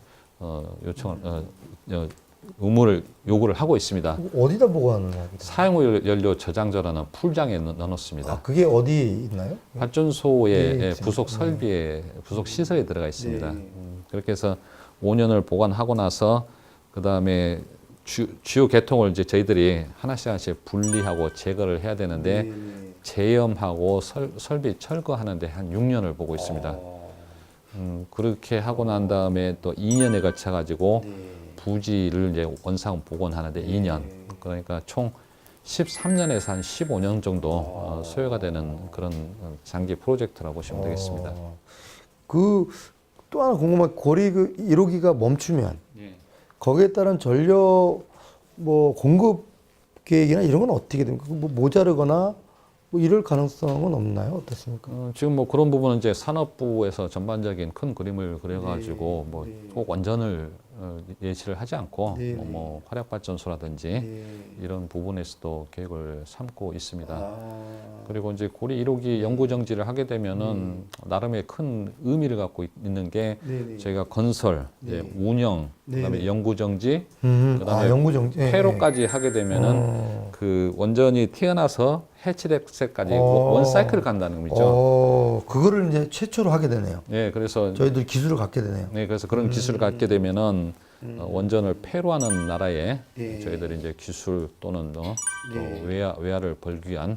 의무를 요구를 하고 있습니다. 어디다 보관하나요? 사용 후 연료 저장소라는 풀장에 넣어놓습니다. 아, 그게 어디 있나요? 발전소의 네, 부속 설비에 부속 시설에 들어가 있습니다. 그렇게 해서 5년을 보관하고 나서 그 다음에 주요 계통을 이제 저희들이 하나씩 분리하고 제거를 해야 되는데 재염하고 설비 철거하는데 한 6년을 보고 있습니다. 그렇게 하고 난 다음에 또 2년에 걸쳐 가지고 부지를 이제 원상 복원하는데 2년, 그러니까 총 13년에서 한 15년 정도 소요가 되는 그런 장기 프로젝트라고 보시면 되겠습니다. 그 또 하나 궁금한 고리 1호기가 멈추면 거기에 따른 전력 뭐 공급 계획이나 이런 건 어떻게 됩니까? 뭐 모자르거나 뭐 이럴 가능성은 없나요? 어떻습니까? 지금 뭐 그런 부분은 이제 산업부에서 전반적인 큰 그림을 그려가지고 뭐 꼭 원전을 예시를 하지 않고 뭐 화력발전소라든지 이런 부분에서도 계획을 삼고 있습니다. 그리고 이제 고리 1호기 연구 정지를 하게 되면은 나름의 큰 의미를 갖고 있는 게 저희가 건설, 운영, 그다음에 연구 정지, 그다음에 연구 정지, 폐로까지 하게 되면은 그 원전이 태어나서 해치됐을까지 어. 원 사이클을 간다는 의미죠. 그거를 이제 최초로 하게 되네요. 네, 그래서 저희들 기술을 갖게 되네요. 네, 그래서 그런 기술을 갖게 되면은 원전을 폐로하는 나라에 저희들이 이제 기술 또는 또 외화를 벌기 위한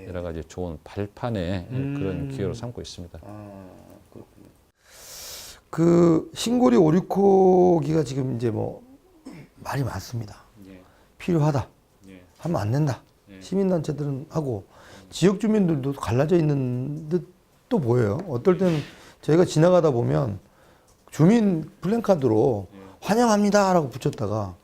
여러 가지 좋은 발판의 그런 기회로 삼고 있습니다. 그렇군요. 그 신고리 569기가 지금 이제 뭐 말이 많습니다. 필요하다. 하면 안 된다. 시민단체들은 하고 지역 주민들도 갈라져 있는 듯 또 보여요. 어떨 때는 저희가 지나가다 보면 주민 플랜카드로 환영합니다라고 붙였다가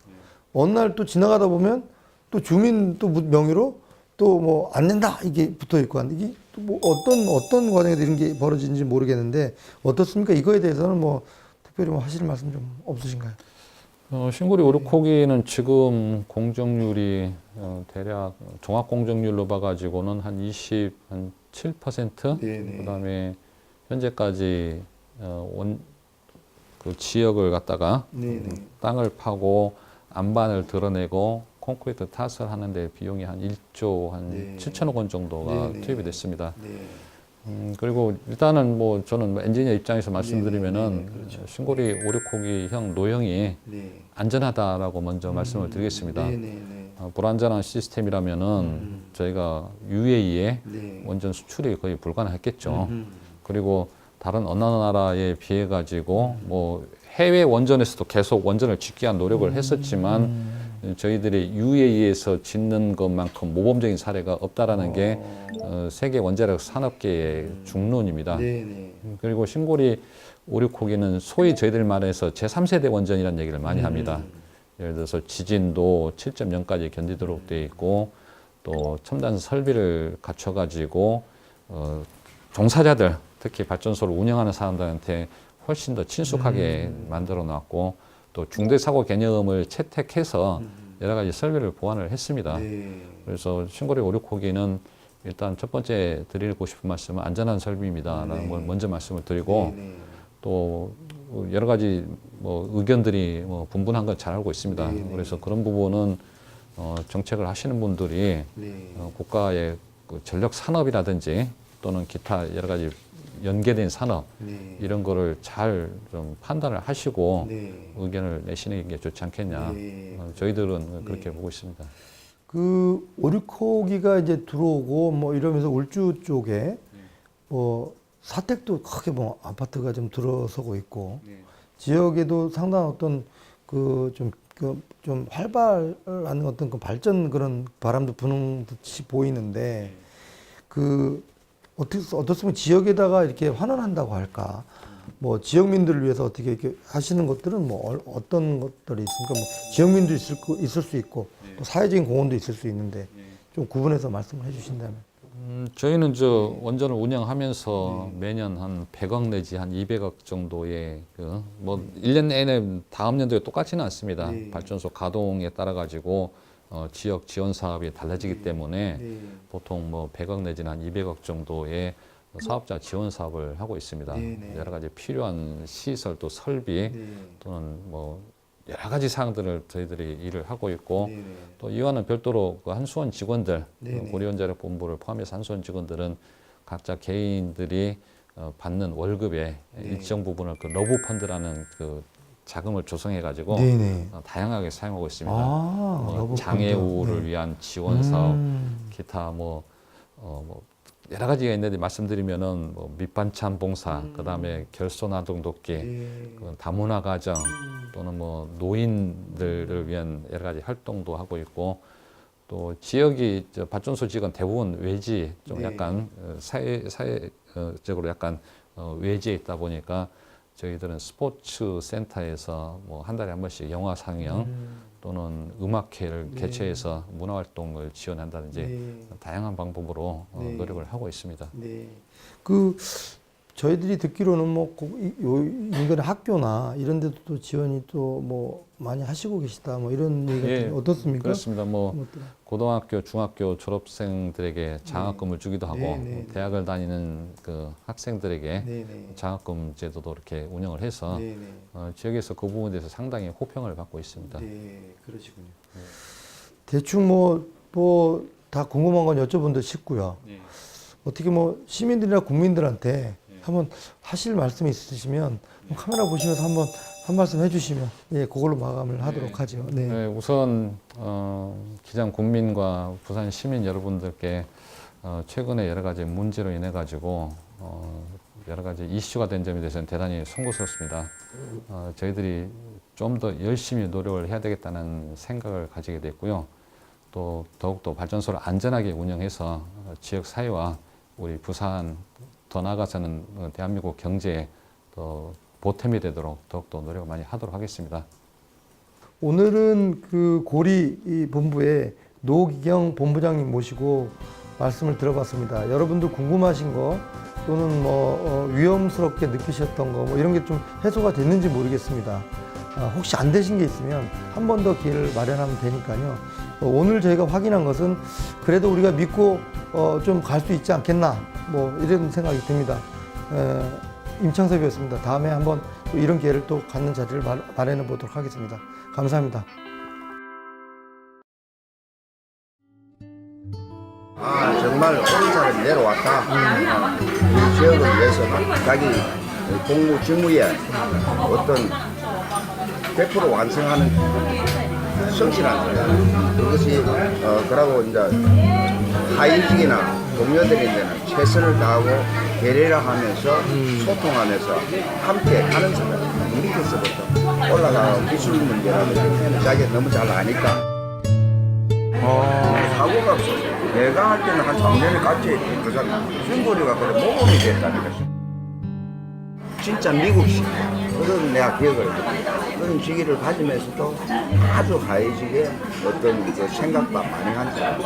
어느 날 또 지나가다 보면 또 주민 또 명의로 또 뭐 안 된다 이게 붙어 있고 이게 또 뭐 어떤 과정에서 이런 게 벌어지는지 모르겠는데 어떻습니까? 이거에 대해서는 뭐 특별히 뭐 하실 말씀 좀 없으신가요? 신고리 오륙호기는 지금 공정률이 대략 종합 공정률로 봐가지고는 한 27%. 그다음에 현재까지 그 지역을 갖다가 땅을 파고 안반을 드러내고 콘크리트 탓을 하는데 비용이 한 1조 한 7천억 원 정도가 투입이 됐습니다. 그리고 일단은 뭐 저는 엔지니어 입장에서 말씀드리면은 그렇죠. 신고리 오륙호기형 노형이 안전하다라고 먼저 말씀을 드리겠습니다. 불안전한 시스템이라면은 저희가 UAE에 원전 수출이 거의 불가능했겠죠. 그리고 다른 어느 나라에 비해 가지고 뭐 해외 원전에서도 계속 원전을 짓기 위한 노력을 했었지만 저희들이 UAE에서 짓는 것만큼 모범적인 사례가 없다라는 게 세계 원자력 산업계의 중론입니다. 그리고 신고리 오륙호기는 소위 저희들 말해서 제3세대 원전이라는 얘기를 많이 합니다. 예를 들어서 지진도 7.0까지 견디도록 되어 있고 또 첨단 설비를 갖춰가지고 종사자들 특히 발전소를 운영하는 사람들한테 훨씬 더 친숙하게 만들어 놨고 또 중대사고 개념을 채택해서 여러 가지 설비를 보완을 했습니다. 그래서 신고리 오륙호기는 일단 첫 번째 드리고 싶은 말씀은 안전한 설비입니다라는 걸 먼저 말씀을 드리고 또 여러 가지 뭐 의견들이 뭐 분분한 건 잘 알고 있습니다. 그래서 그런 부분은 정책을 하시는 분들이 국가의 그 전력 산업이라든지 또는 기타 여러 가지 연계된 산업 이런 거를 잘 좀 판단을 하시고 의견을 내시는 게 좋지 않겠냐. 저희들은 그렇게 보고 있습니다. 그 오륙호기가 이제 들어오고 뭐 이러면서 울주 쪽에 뭐 사택도 크게 뭐 아파트가 좀 들어서고 있고 지역에도 상당한 어떤 그 좀 활발한 어떤 그 발전 그런 바람도 부는 듯이 보이는데 그 어떻습니까? 지역에다가 이렇게 환원한다고 할까? 뭐 지역민들을 위해서 어떻게 이렇게 하시는 것들은 뭐 어떤 것들이 있습니까? 뭐 지역민도 있을 수 있고 또 사회적인 공헌도 있을 수 있는데 좀 구분해서 말씀을 해주신다면. 저희는 저 원전을 운영하면서 매년 한 100억 내지 한 200억 정도의 그 뭐 1년 내내 다음 연도에 똑같지는 않습니다. 발전소 가동에 따라 가지고 지역 지원 사업이 달라지기 때문에 보통 뭐 100억 내지는 한 200억 정도의 사업자 지원 사업을 하고 있습니다. 여러 가지 필요한 시설 또 설비 또는 뭐 여러 가지 사항들을 저희들이 일을 하고 있고 또 이와는 별도로 그 한수원 직원들 고리원자력본부를 포함해서 한수원 직원들은 각자 개인들이 받는 월급의 일정 부분을 그 러브 펀드라는 그 자금을 조성해 가지고 다양하게 사용하고 있습니다. 뭐 장애우를 위한 지원 사업, 기타 뭐 여러 가지가 있는데 말씀드리면은 뭐 밑반찬 봉사, 그다음에 결손아동 돕기, 다문화 가정 또는 뭐 노인들을 위한 여러 가지 활동도 하고 있고 또 지역이 발전소 지역은 대부분 외지 좀 약간 사회적으로 약간 외지에 있다 보니까 저희들은 스포츠 센터에서 뭐 한 달에 한 번씩 영화 상영 또는 음악회를 개최해서 문화활동을 지원한다든지 다양한 방법으로 노력을 하고 있습니다. 그 저희들이 듣기로는 뭐 인근의 학교나 이런 데도 또 지원이 또 뭐 많이 하시고 계시다 뭐 이런 얘기가 어떻습니까? 그렇습니다. 뭐 고등학교, 중학교 졸업생들에게 장학금을 주기도 하고 대학을 다니는 그 학생들에게 장학금 제도도 이렇게 운영을 해서 지역에서 그 부분에 대해서 상당히 호평을 받고 있습니다. 그러시군요. 대충 뭐 다 궁금한 건 여쭤본데 싶고요. 어떻게 뭐 시민들이나 국민들한테 한번 하실 말씀이 있으시면 카메라 보시면서 한번 한 말씀 해주시면 예, 그걸로 마감을 하도록 하죠. 네. 네, 우선 기장 국민과 부산 시민 여러분들께 최근에 여러 가지 문제로 인해 가지고 여러 가지 이슈가 된 점에 대해서는 대단히 송구스럽습니다. 저희들이 좀 더 열심히 노력을 해야 되겠다는 생각을 가지게 됐고요. 또 더욱더 발전소를 안전하게 운영해서 지역 사회와 우리 부산 더 나아가서는 대한민국 경제에 더 보탬이 되도록 더욱더 노력을 많이 하도록 하겠습니다. 오늘은 그 고리 이 본부에 노기경 본부장님 모시고 말씀을 들어봤습니다. 여러분들 궁금하신 거 또는 뭐 위험스럽게 느끼셨던 거 뭐 이런 게 좀 해소가 됐는지 모르겠습니다. 혹시 안 되신 게 있으면 한 번 더 기회를 마련하면 되니까요. 오늘 저희가 확인한 것은 그래도 우리가 믿고 좀 갈 수 있지 않겠나 뭐 이런 생각이 듭니다. 임창섭이었습니다. 다음에 한번 또 이런 기회를 또 갖는 자리를 마련해 보도록 하겠습니다. 감사합니다. 정말 옳은 사람이 내려왔다. 이 지역을 위해서는 자기 공무 직무에 어떤 100% 완성하는 성실한 거야. 그것이 그러고 이제 하위직이나 동료들인데는 최선을 다하고 배려를 하면서 소통하면서 함께 하는 사람. 밑에서부터 올라가고 기술 문제라든지 자기가 너무 잘 아니까 사고가 없었어. 내가 할 때는 한 3년을 같이 그 중거리가 그래 모범이 됐다는 거지. 진짜 미국식 그런 내가 기억을 해요. 그런 시기를 가지면서도 아주 하이직의 어떤 그 생각과 많이 한 사람.